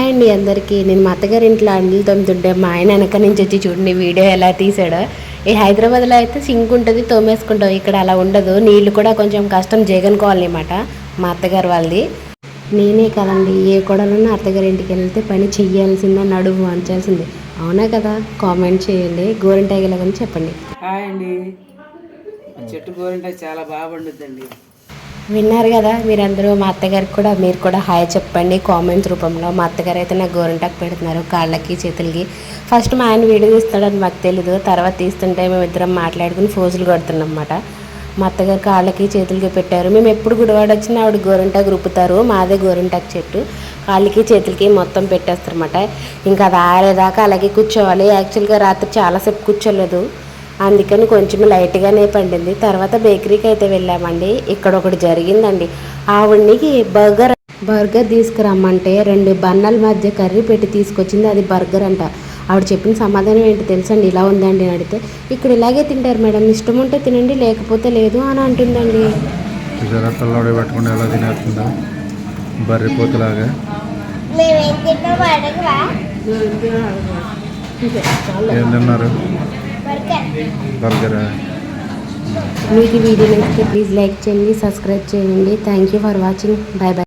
Hi అండి అందరికీ. నేను మా అత్తగారి ఇంట్లో అండలు తోముతుంటే మా ఆయన వెనక నుంచి వచ్చి చూడండి వీడియో ఎలా తీసాడో. ఈ హైదరాబాద్లో అయితే సింక్ ఉంటుంది, తోమేసుకుంటాం. ఇక్కడ అలా ఉండదు, నీళ్ళు కూడా కొంచెం కష్టం. జగన్ కాలనీ అన్నమాట మా అత్తగారు వాళ్ళది. నేనే కదండి, ఏ కొడలన్నా అత్తగారి ఇంటికి వెళ్తే పని చెయ్యాల్సిందే, నడుము వంచాల్సిందే. అవునా కదా? కామెంట్ చేయండి. గోరింటాకు ఎలాగని చెప్పండి. హాయ్ అండి. చెట్టు గోరింటాకు చాలా బాగా పండుద్దండి. విన్నారు కదా మీరందరూ. మా అత్తగారికి కూడా మీరు కూడా హాయ్ చెప్పండి కామెంట్స్ రూపంలో. మా అత్తగారు అయితే నాకు గోరింటాకు పెడుతున్నారు కాళ్ళకి చేతులకి. ఫస్ట్ మా ఆయన వీడియో తీస్తాడని మాకు తెలీదు, తర్వాత తీస్తుంటే మేము ఇద్దరం మాట్లాడుకుని ఫోజులు కొడుతున్నాం అన్నమాట. మా అత్తగారు కాళ్ళకి చేతులకి పెట్టారు. మేము ఎప్పుడు గుడివాడ వచ్చినా ఆవిడ గోరింటాకు రుప్పుతారు. మాదే గోరింటాకు చెట్టు. కాళ్ళకి చేతులకి మొత్తం పెట్టేస్తారన్నమాట. ఇంకా అది ఆరేదాకా అలాగే కూర్చోవాలి. యాక్చువల్గా రాత్రి చాలాసేపు కూర్చోలేదు, అందుకని కొంచెం లైట్గానే పండింది. తర్వాత బేకరీకి అయితే వెళ్ళామండి. ఇక్కడ ఒకటి జరిగిందండి. ఆవిడకి బర్గర్ తీసుకురమ్మంటే 2 బన్నల మధ్య కర్రీ పెట్టి తీసుకొచ్చింది, అది బర్గర్ అంట. ఆవిడ చెప్పిన సమాధానం ఏంటి తెలుసండి? ఇలా ఉందండి అని అడిగితే, ఇక్కడ ఇలాగే తింటారు మేడం, ఇష్టం ఉంటే తినండి లేకపోతే లేదు అని అంటుందండి. పిల్లవాడు పెట్టుకుంటే ఎలా తినేస్తుందా బర్రెపోతులాగా. ఏం తిన్నారు? బర్గరా? మీకు వీడియో నచ్చితే ప్లీజ్ లైక్ చేయండి, సబ్స్క్రైబ్ చేయండి. Thank you for watching. Bye bye.